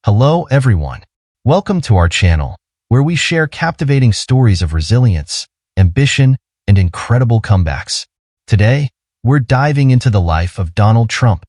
Hello everyone. Welcome to our channel, where we share captivating stories of resilience, ambition, and incredible comebacks. Today, we're diving into the life of Donald Trump,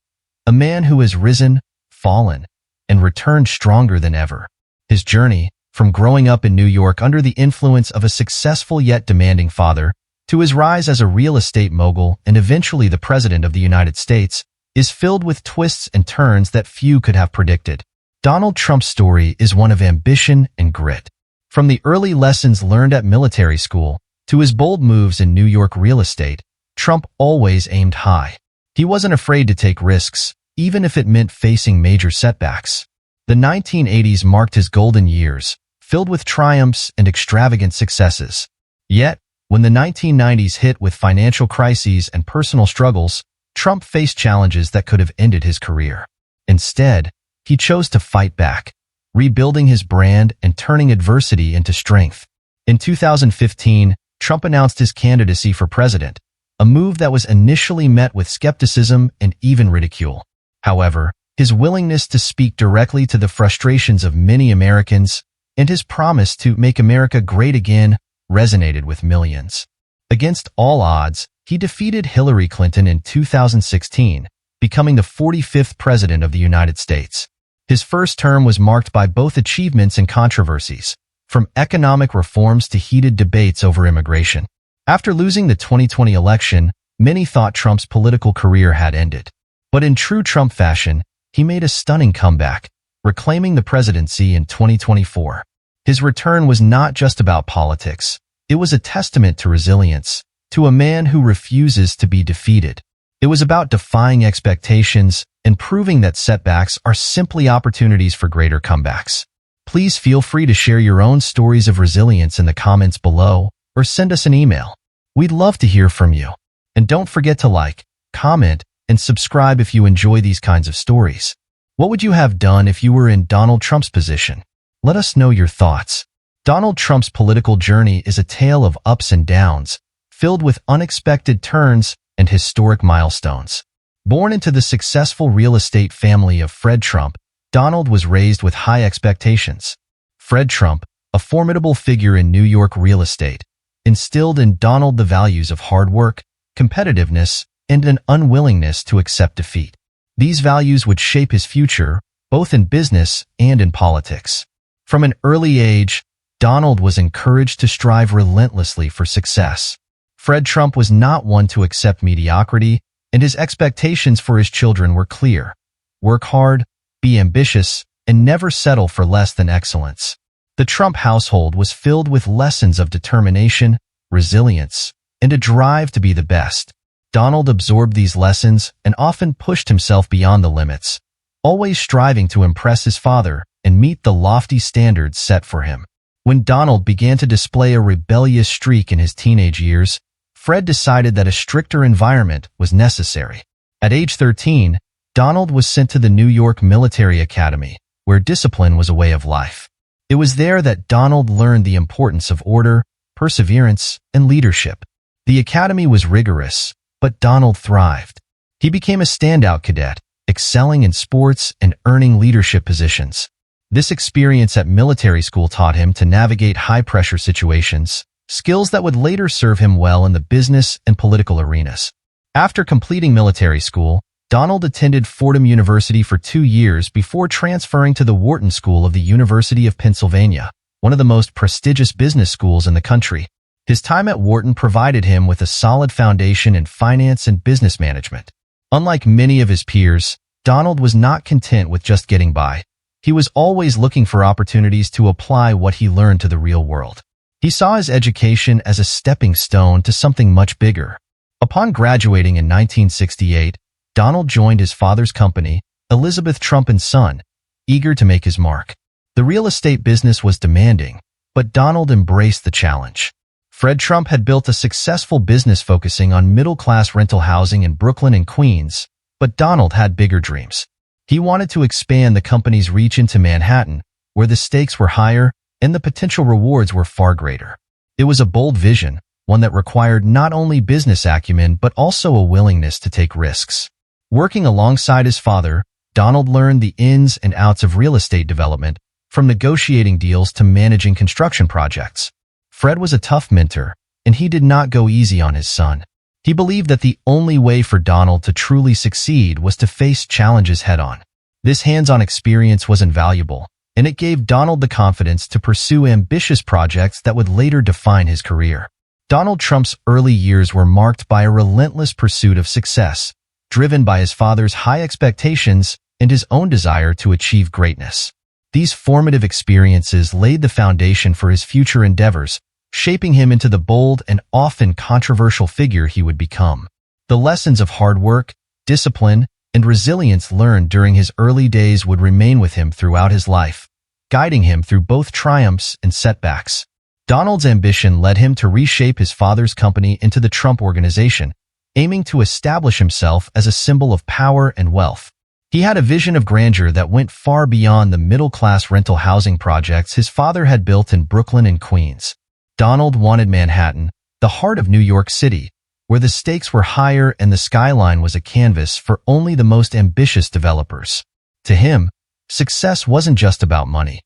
a man who has risen, fallen, and returned stronger than ever. His journey, from growing up in New York under the influence of a successful yet demanding father, to his rise as a real estate mogul and eventually the President of the United States, is filled with twists and turns that few could have predicted. Donald Trump's story is one of ambition and grit. From the early lessons learned at military school to his bold moves in New York real estate, Trump always aimed high. He wasn't afraid to take risks, even if it meant facing major setbacks. The 1980s marked his golden years, filled with triumphs and extravagant successes. Yet, when the 1990s hit with financial crises and personal struggles, Trump faced challenges that could have ended his career. Instead, he chose to fight back, rebuilding his brand and turning adversity into strength. In 2015, Trump announced his candidacy for president, a move that was initially met with skepticism and even ridicule. However, his willingness to speak directly to the frustrations of many Americans and his promise to make America great again resonated with millions. Against all odds, he defeated Hillary Clinton in 2016, becoming the 45th president of the United States. His first term was marked by both achievements and controversies, from economic reforms to heated debates over immigration. After losing the 2020 election, many thought Trump's political career had ended. But in true Trump fashion, he made a stunning comeback, reclaiming the presidency in 2024. His return was not just about politics. It was a testament to resilience, to a man who refuses to be defeated. It was about defying expectations and proving that setbacks are simply opportunities for greater comebacks. Please feel free to share your own stories of resilience in the comments below or send us an email. We'd love to hear from you. And don't forget to like, comment, and subscribe if you enjoy these kinds of stories. What would you have done if you were in Donald Trump's position? Let us know your thoughts. Donald Trump's political journey is a tale of ups and downs, filled with unexpected turns and historic milestones. Born into the successful real estate family of Fred Trump, Donald was raised with high expectations. Fred Trump, a formidable figure in New York real estate, instilled in Donald the values of hard work, competitiveness, and an unwillingness to accept defeat. These values would shape his future, both in business and in politics. From an early age, Donald was encouraged to strive relentlessly for success. Fred Trump was not one to accept mediocrity, and his expectations for his children were clear. Work hard, be ambitious, and never settle for less than excellence. The Trump household was filled with lessons of determination, resilience, and a drive to be the best. Donald absorbed these lessons and often pushed himself beyond the limits, always striving to impress his father and meet the lofty standards set for him. When Donald began to display a rebellious streak in his teenage years, Fred decided that a stricter environment was necessary. At age 13, Donald was sent to the New York Military Academy, where discipline was a way of life. It was there that Donald learned the importance of order, perseverance, and leadership. The academy was rigorous, but Donald thrived. He became a standout cadet, excelling in sports and earning leadership positions. This experience at military school taught him to navigate high-pressure situations, skills that would later serve him well in the business and political arenas. After completing military school, Donald attended Fordham University for 2 years before transferring to the Wharton School of the University of Pennsylvania, one of the most prestigious business schools in the country. His time at Wharton provided him with a solid foundation in finance and business management. Unlike many of his peers, Donald was not content with just getting by. He was always looking for opportunities to apply what he learned to the real world. He saw his education as a stepping stone to something much bigger. Upon graduating in 1968, Donald joined his father's company, Elizabeth Trump & Son, eager to make his mark. The real estate business was demanding, but Donald embraced the challenge. Fred Trump had built a successful business focusing on middle-class rental housing in Brooklyn and Queens, but Donald had bigger dreams. He wanted to expand the company's reach into Manhattan, where the stakes were higher and the potential rewards were far greater. It was a bold vision, one that required not only business acumen but also a willingness to take risks. Working alongside his father, Donald learned the ins and outs of real estate development, from negotiating deals to managing construction projects. Fred was a tough mentor, and he did not go easy on his son. He believed that the only way for Donald to truly succeed was to face challenges head-on. This hands-on experience was invaluable, and it gave Donald the confidence to pursue ambitious projects that would later define his career. Donald Trump's early years were marked by a relentless pursuit of success, driven by his father's high expectations and his own desire to achieve greatness. These formative experiences laid the foundation for his future endeavors, shaping him into the bold and often controversial figure he would become. The lessons of hard work, discipline, and resilience learned during his early days would remain with him throughout his life, guiding him through both triumphs and setbacks. Donald's ambition led him to reshape his father's company into the Trump Organization, aiming to establish himself as a symbol of power and wealth. He had a vision of grandeur that went far beyond the middle-class rental housing projects his father had built in Brooklyn and Queens. Donald wanted Manhattan, the heart of New York City, where the stakes were higher and the skyline was a canvas for only the most ambitious developers. To him, success wasn't just about money.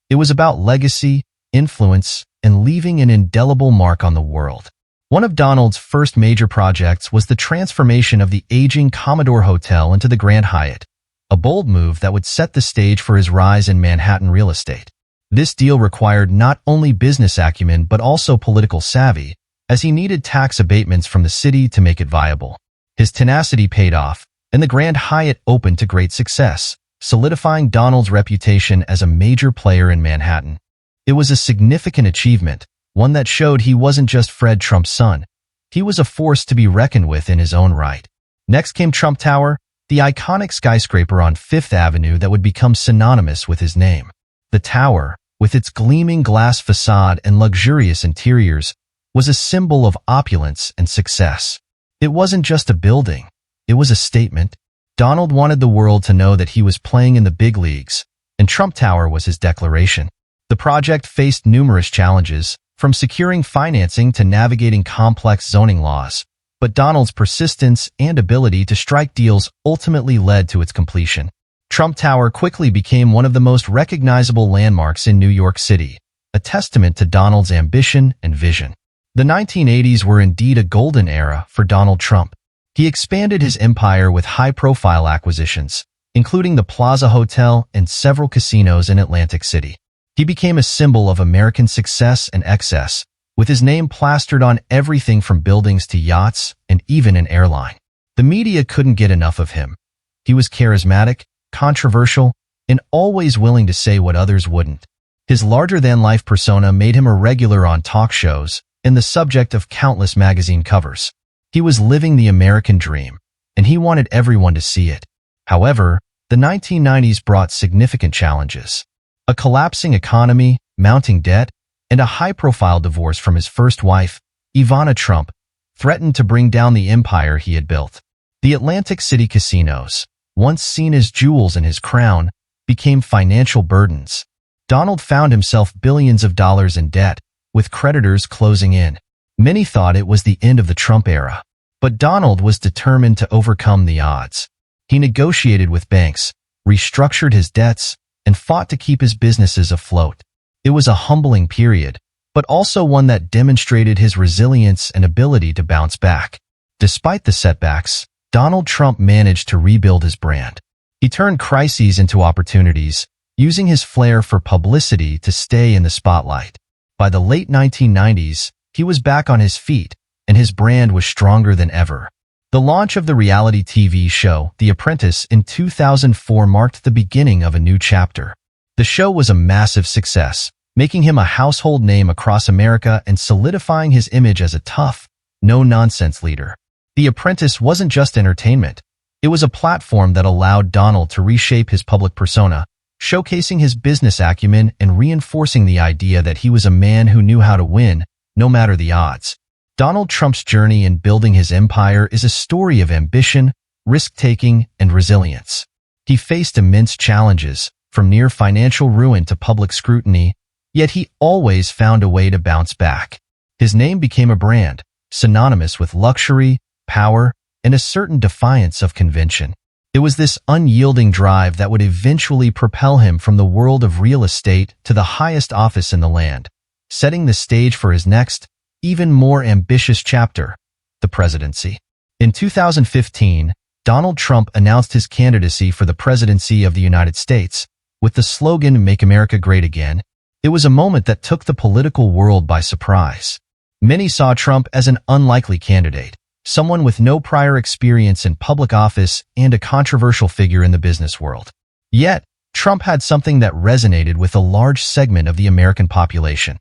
It was about legacy, influence, and leaving an indelible mark on the world. One of Donald's first major projects was the transformation of the aging Commodore Hotel into the Grand Hyatt, a bold move that would set the stage for his rise in Manhattan real estate. This deal required not only business acumen but also political savvy, as he needed tax abatements from the city to make it viable. His tenacity paid off, and the Grand Hyatt opened to great success, solidifying Donald's reputation as a major player in Manhattan. It was a significant achievement, one that showed he wasn't just Fred Trump's son. He was a force to be reckoned with in his own right. Next came Trump Tower, the iconic skyscraper on Fifth Avenue that would become synonymous with his name. The tower, with its gleaming glass facade and luxurious interiors, was a symbol of opulence and success. It wasn't just a building, it was a statement. Donald wanted the world to know that he was playing in the big leagues, and Trump Tower was his declaration. The project faced numerous challenges, from securing financing to navigating complex zoning laws, but Donald's persistence and ability to strike deals ultimately led to its completion. Trump Tower quickly became one of the most recognizable landmarks in New York City, a testament to Donald's ambition and vision. The 1980s were indeed a golden era for Donald Trump. He expanded his empire with high-profile acquisitions, including the Plaza Hotel and several casinos in Atlantic City. He became a symbol of American success and excess, with his name plastered on everything from buildings to yachts and even an airline. The media couldn't get enough of him. He was charismatic, controversial, and always willing to say what others wouldn't. His larger-than-life persona made him a regular on talk shows and the subject of countless magazine covers. He was living the American dream, and he wanted everyone to see it. However, the 1990s brought significant challenges. A collapsing economy, mounting debt, and a high-profile divorce from his first wife, Ivana Trump, threatened to bring down the empire he had built. The Atlantic City casinos, once seen as jewels in his crown, became financial burdens. Donald found himself billions of dollars in debt, with creditors closing in. Many thought it was the end of the Trump era, but Donald was determined to overcome the odds. He negotiated with banks, restructured his debts, and fought to keep his businesses afloat. It was a humbling period, but also one that demonstrated his resilience and ability to bounce back. Despite the setbacks, Donald Trump managed to rebuild his brand. He turned crises into opportunities, using his flair for publicity to stay in the spotlight. By the late 1990s, he was back on his feet, and his brand was stronger than ever. The launch of the reality TV show, The Apprentice, in 2004 marked the beginning of a new chapter. The show was a massive success, making him a household name across America and solidifying his image as a tough, no-nonsense leader. The Apprentice wasn't just entertainment. It was a platform that allowed Donald to reshape his public persona, showcasing his business acumen and reinforcing the idea that he was a man who knew how to win, no matter the odds. Donald Trump's journey in building his empire is a story of ambition, risk-taking, and resilience. He faced immense challenges, from near financial ruin to public scrutiny, yet he always found a way to bounce back. His name became a brand, synonymous with luxury, power, and a certain defiance of convention. It was this unyielding drive that would eventually propel him from the world of real estate to the highest office in the land, setting the stage for his next, even more ambitious chapter, the presidency. In 2015, Donald Trump announced his candidacy for the presidency of the United States, with the slogan "Make America Great Again." It was a moment that took the political world by surprise. Many saw Trump as an unlikely candidate, someone with no prior experience in public office and a controversial figure in the business world. Yet, Trump had something that resonated with a large segment of the American population: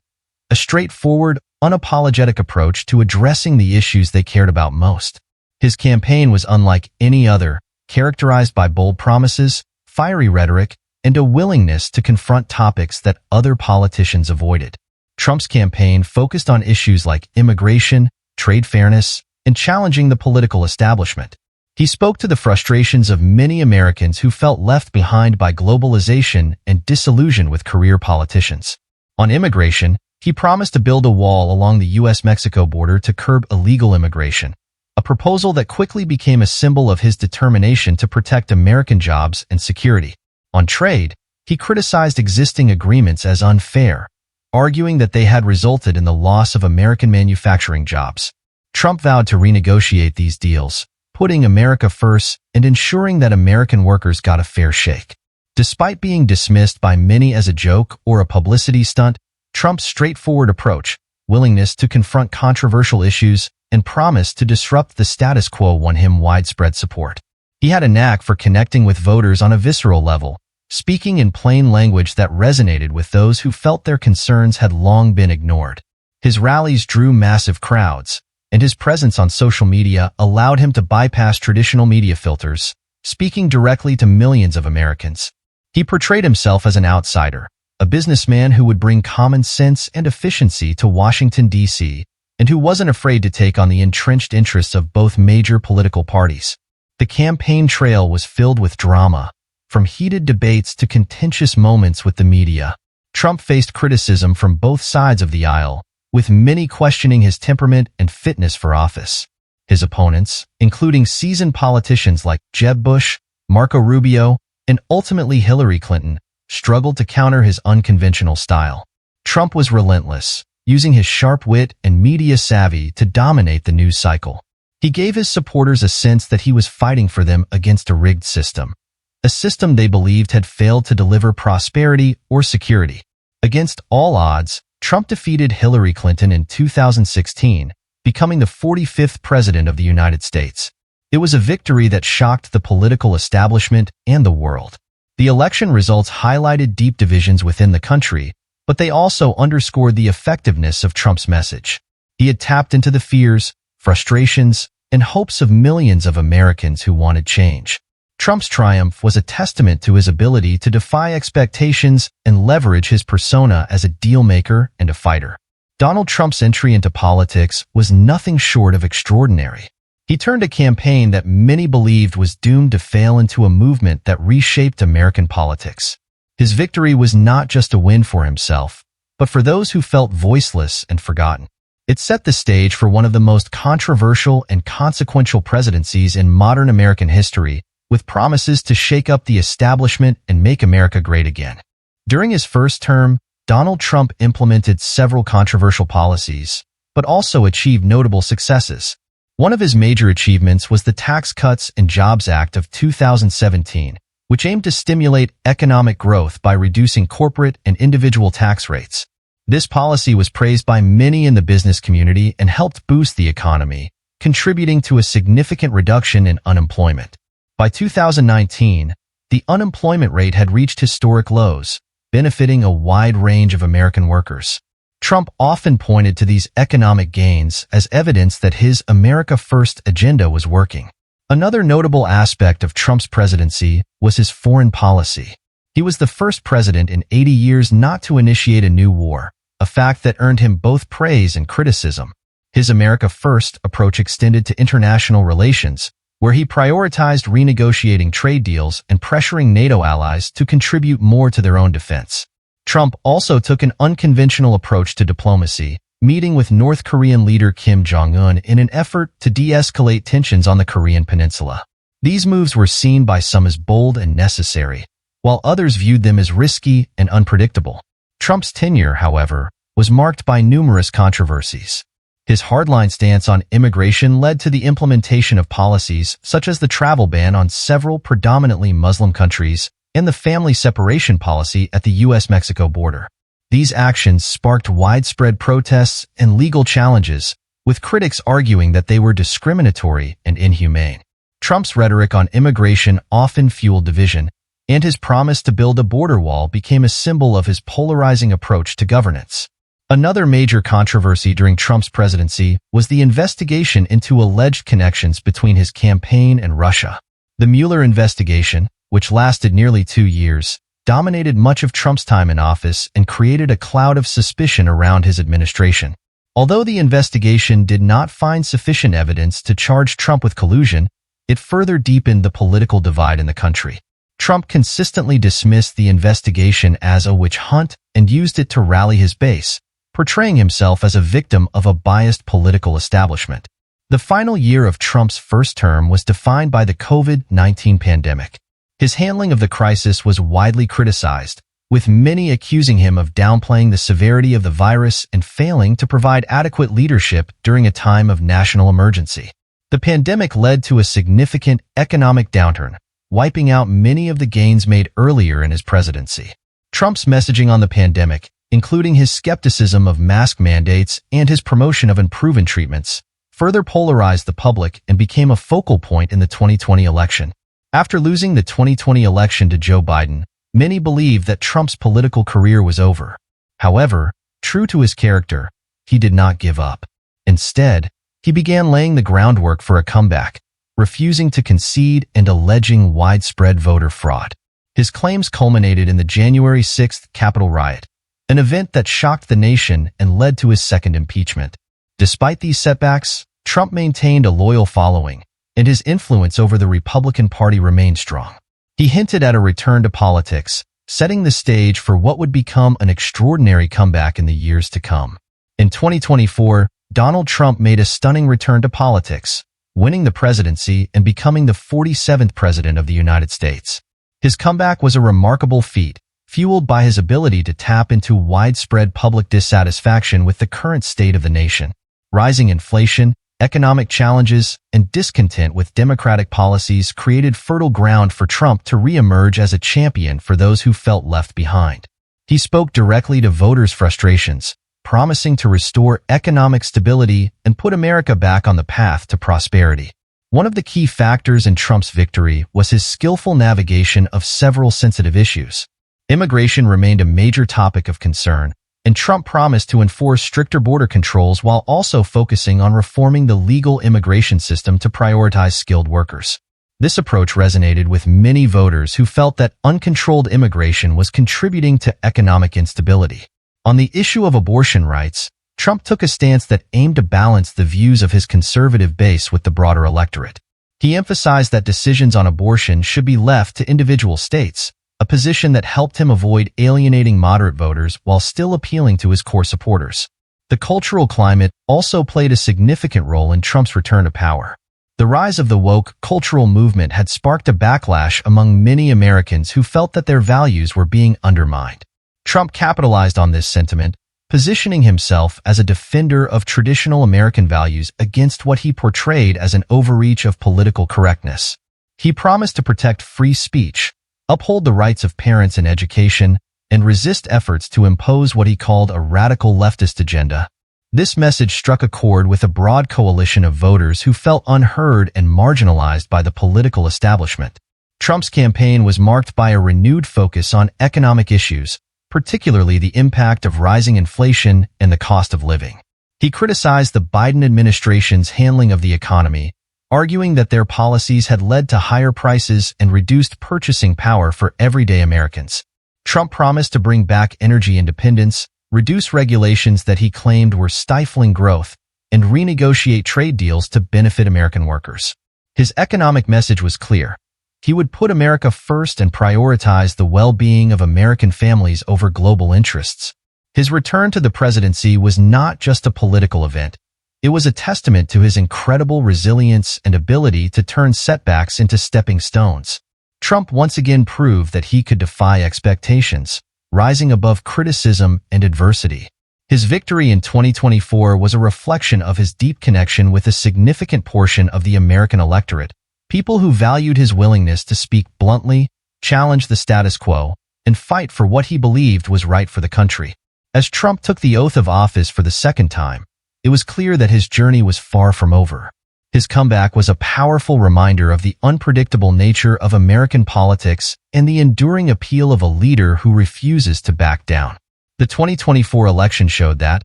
a straightforward, unapologetic approach to addressing the issues they cared about most. His campaign was unlike any other, characterized by bold promises, fiery rhetoric, and a willingness to confront topics that other politicians avoided. Trump's campaign focused on issues like immigration, trade fairness, and challenging the political establishment. He spoke to the frustrations of many Americans who felt left behind by globalization and disillusioned with career politicians. On immigration, he promised to build a wall along the U.S.-Mexico border to curb illegal immigration, a proposal that quickly became a symbol of his determination to protect American jobs and security. On trade, he criticized existing agreements as unfair, arguing that they had resulted in the loss of American manufacturing jobs. Trump vowed to renegotiate these deals, putting America first and ensuring that American workers got a fair shake. Despite being dismissed by many as a joke or a publicity stunt, Trump's straightforward approach, willingness to confront controversial issues, and promise to disrupt the status quo won him widespread support. He had a knack for connecting with voters on a visceral level, speaking in plain language that resonated with those who felt their concerns had long been ignored. His rallies drew massive crowds, and his presence on social media allowed him to bypass traditional media filters, speaking directly to millions of Americans. He portrayed himself as an outsider, a businessman who would bring common sense and efficiency to Washington, D.C., and who wasn't afraid to take on the entrenched interests of both major political parties. The campaign trail was filled with drama, from heated debates to contentious moments with the media. Trump faced criticism from both sides of the aisle, with many questioning his temperament and fitness for office. His opponents, including seasoned politicians like Jeb Bush, Marco Rubio, and ultimately Hillary Clinton, struggled to counter his unconventional style. Trump was relentless, using his sharp wit and media savvy to dominate the news cycle. He gave his supporters a sense that he was fighting for them against a rigged system, a system they believed had failed to deliver prosperity or security. Against all odds, Trump defeated Hillary Clinton in 2016, becoming the 45th president of the United States. It was a victory that shocked the political establishment and the world. The election results highlighted deep divisions within the country, but they also underscored the effectiveness of Trump's message. He had tapped into the fears, frustrations, and hopes of millions of Americans who wanted change. Trump's triumph was a testament to his ability to defy expectations and leverage his persona as a deal-maker and a fighter. Donald Trump's entry into politics was nothing short of extraordinary. He turned a campaign that many believed was doomed to fail into a movement that reshaped American politics. His victory was not just a win for himself, but for those who felt voiceless and forgotten. It set the stage for one of the most controversial and consequential presidencies in modern American history, with promises to shake up the establishment and make America great again. During his first term, Donald Trump implemented several controversial policies, but also achieved notable successes. One of his major achievements was the Tax Cuts and Jobs Act of 2017, which aimed to stimulate economic growth by reducing corporate and individual tax rates. This policy was praised by many in the business community and helped boost the economy, contributing to a significant reduction in unemployment. By 2019, the unemployment rate had reached historic lows, benefiting a wide range of American workers. Trump often pointed to these economic gains as evidence that his America First agenda was working. Another notable aspect of Trump's presidency was his foreign policy. He was the first president in 80 years not to initiate a new war, a fact that earned him both praise and criticism. His America First approach extended to international relations, where he prioritized renegotiating trade deals and pressuring NATO allies to contribute more to their own defense. Trump also took an unconventional approach to diplomacy, meeting with North Korean leader Kim Jong-un in an effort to de-escalate tensions on the Korean peninsula. These moves were seen by some as bold and necessary, while others viewed them as risky and unpredictable. Trump's tenure, however, was marked by numerous controversies. His hardline stance on immigration led to the implementation of policies such as the travel ban on several predominantly Muslim countries and the family separation policy at the U.S.-Mexico border. These actions sparked widespread protests and legal challenges, with critics arguing that they were discriminatory and inhumane. Trump's rhetoric on immigration often fueled division, and his promise to build a border wall became a symbol of his polarizing approach to governance. Another major controversy during Trump's presidency was the investigation into alleged connections between his campaign and Russia. The Mueller investigation, which lasted nearly 2 years, dominated much of Trump's time in office and created a cloud of suspicion around his administration. Although the investigation did not find sufficient evidence to charge Trump with collusion, it further deepened the political divide in the country. Trump consistently dismissed the investigation as a witch hunt and used it to rally his base, portraying himself as a victim of a biased political establishment. The final year of Trump's first term was defined by the COVID-19 pandemic. His handling of the crisis was widely criticized, with many accusing him of downplaying the severity of the virus and failing to provide adequate leadership during a time of national emergency. The pandemic led to a significant economic downturn, wiping out many of the gains made earlier in his presidency. Trump's messaging on the pandemic, including his skepticism of mask mandates and his promotion of unproven treatments, further polarized the public and became a focal point in the 2020 election. After losing the 2020 election to Joe Biden, many believed that Trump's political career was over. However, true to his character, he did not give up. Instead, he began laying the groundwork for a comeback, refusing to concede and alleging widespread voter fraud. His claims culminated in the January 6th Capitol riot, an event that shocked the nation and led to his second impeachment. Despite these setbacks, Trump maintained a loyal following, and his influence over the Republican Party remained strong. He hinted at a return to politics, setting the stage for what would become an extraordinary comeback in the years to come. In 2024, Donald Trump made a stunning return to politics, winning the presidency and becoming the 47th president of the United States. His comeback was a remarkable feat, fueled by his ability to tap into widespread public dissatisfaction with the current state of the nation. Rising inflation, economic challenges, and discontent with democratic policies created fertile ground for Trump to re-emerge as a champion for those who felt left behind. He spoke directly to voters' frustrations, promising to restore economic stability and put America back on the path to prosperity. One of the key factors in Trump's victory was his skillful navigation of several sensitive issues. Immigration remained a major topic of concern, and Trump promised to enforce stricter border controls while also focusing on reforming the legal immigration system to prioritize skilled workers. This approach resonated with many voters who felt that uncontrolled immigration was contributing to economic instability. On the issue of abortion rights, Trump took a stance that aimed to balance the views of his conservative base with the broader electorate. He emphasized that decisions on abortion should be left to individual states, a position that helped him avoid alienating moderate voters while still appealing to his core supporters. The cultural climate also played a significant role in Trump's return to power. The rise of the woke cultural movement had sparked a backlash among many Americans who felt that their values were being undermined. Trump capitalized on this sentiment, positioning himself as a defender of traditional American values against what he portrayed as an overreach of political correctness. He promised to protect free speech, uphold the rights of parents in education, and resist efforts to impose what he called a radical leftist agenda. This message struck a chord with a broad coalition of voters who felt unheard and marginalized by the political establishment. Trump's campaign was marked by a renewed focus on economic issues, particularly the impact of rising inflation and the cost of living. He criticized the Biden administration's handling of the economy, arguing that their policies had led to higher prices and reduced purchasing power for everyday Americans. Trump promised to bring back energy independence, reduce regulations that he claimed were stifling growth, and renegotiate trade deals to benefit American workers. His economic message was clear. He would put America first and prioritize the well-being of American families over global interests. His return to the presidency was not just a political event. It was a testament to his incredible resilience and ability to turn setbacks into stepping stones. Trump once again proved that he could defy expectations, rising above criticism and adversity. His victory in 2024 was a reflection of his deep connection with a significant portion of the American electorate, people who valued his willingness to speak bluntly, challenge the status quo, and fight for what he believed was right for the country. As Trump took the oath of office for the second time, it was clear that his journey was far from over. His comeback was a powerful reminder of the unpredictable nature of American politics and the enduring appeal of a leader who refuses to back down. The 2024 election showed that,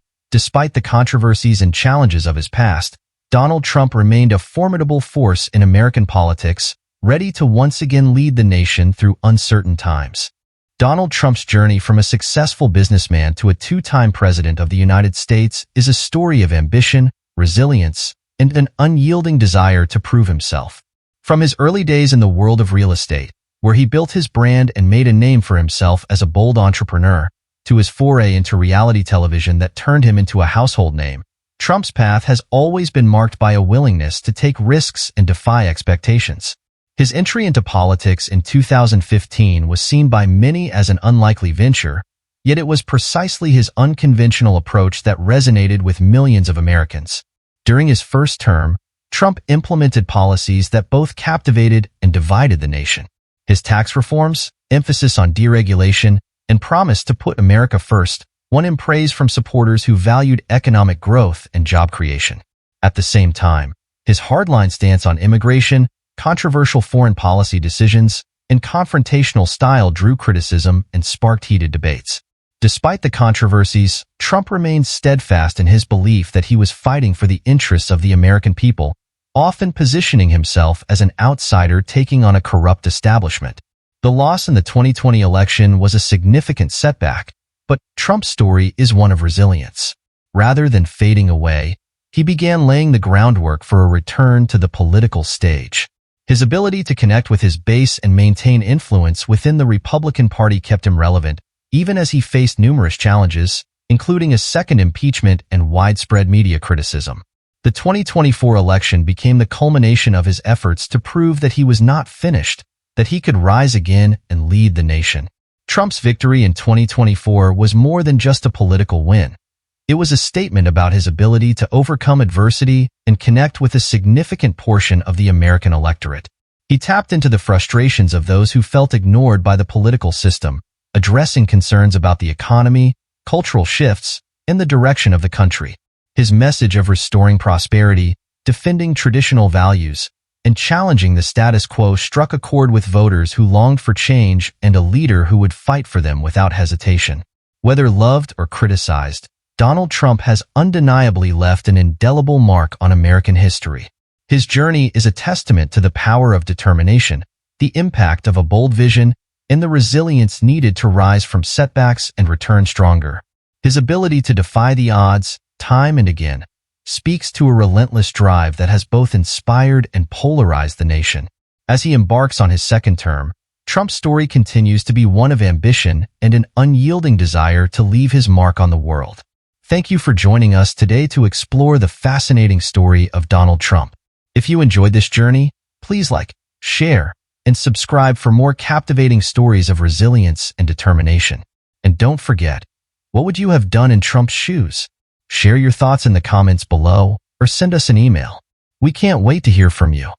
despite the controversies and challenges of his past, Donald Trump remained a formidable force in American politics, ready to once again lead the nation through uncertain times. Donald Trump's journey from a successful businessman to a two-time president of the United States is a story of ambition, resilience, and an unyielding desire to prove himself. From his early days in the world of real estate, where he built his brand and made a name for himself as a bold entrepreneur, to his foray into reality television that turned him into a household name, Trump's path has always been marked by a willingness to take risks and defy expectations. His entry into politics in 2015 was seen by many as an unlikely venture, yet it was precisely his unconventional approach that resonated with millions of Americans. During his first term, Trump implemented policies that both captivated and divided the nation. His tax reforms, emphasis on deregulation, and promise to put America first won him praise from supporters who valued economic growth and job creation. At the same time, his hardline stance on immigration, controversial foreign policy decisions, and confrontational style drew criticism and sparked heated debates. Despite the controversies, Trump remained steadfast in his belief that he was fighting for the interests of the American people, often positioning himself as an outsider taking on a corrupt establishment. The loss in the 2020 election was a significant setback, but Trump's story is one of resilience. Rather than fading away, he began laying the groundwork for a return to the political stage. His ability to connect with his base and maintain influence within the Republican Party kept him relevant, even as he faced numerous challenges, including a second impeachment and widespread media criticism. The 2024 election became the culmination of his efforts to prove that he was not finished, that he could rise again and lead the nation. Trump's victory in 2024 was more than just a political win. It was a statement about his ability to overcome adversity and connect with a significant portion of the American electorate. He tapped into the frustrations of those who felt ignored by the political system, addressing concerns about the economy, cultural shifts, and the direction of the country. His message of restoring prosperity, defending traditional values, and challenging the status quo struck a chord with voters who longed for change and a leader who would fight for them without hesitation. Whether loved or criticized, Donald Trump has undeniably left an indelible mark on American history. His journey is a testament to the power of determination, the impact of a bold vision, and the resilience needed to rise from setbacks and return stronger. His ability to defy the odds, time and again, speaks to a relentless drive that has both inspired and polarized the nation. As he embarks on his second term, Trump's story continues to be one of ambition and an unyielding desire to leave his mark on the world. Thank you for joining us today to explore the fascinating story of Donald Trump. If you enjoyed this journey, please like, share, and subscribe for more captivating stories of resilience and determination. And don't forget, what would you have done in Trump's shoes? Share your thoughts in the comments below or send us an email. We can't wait to hear from you.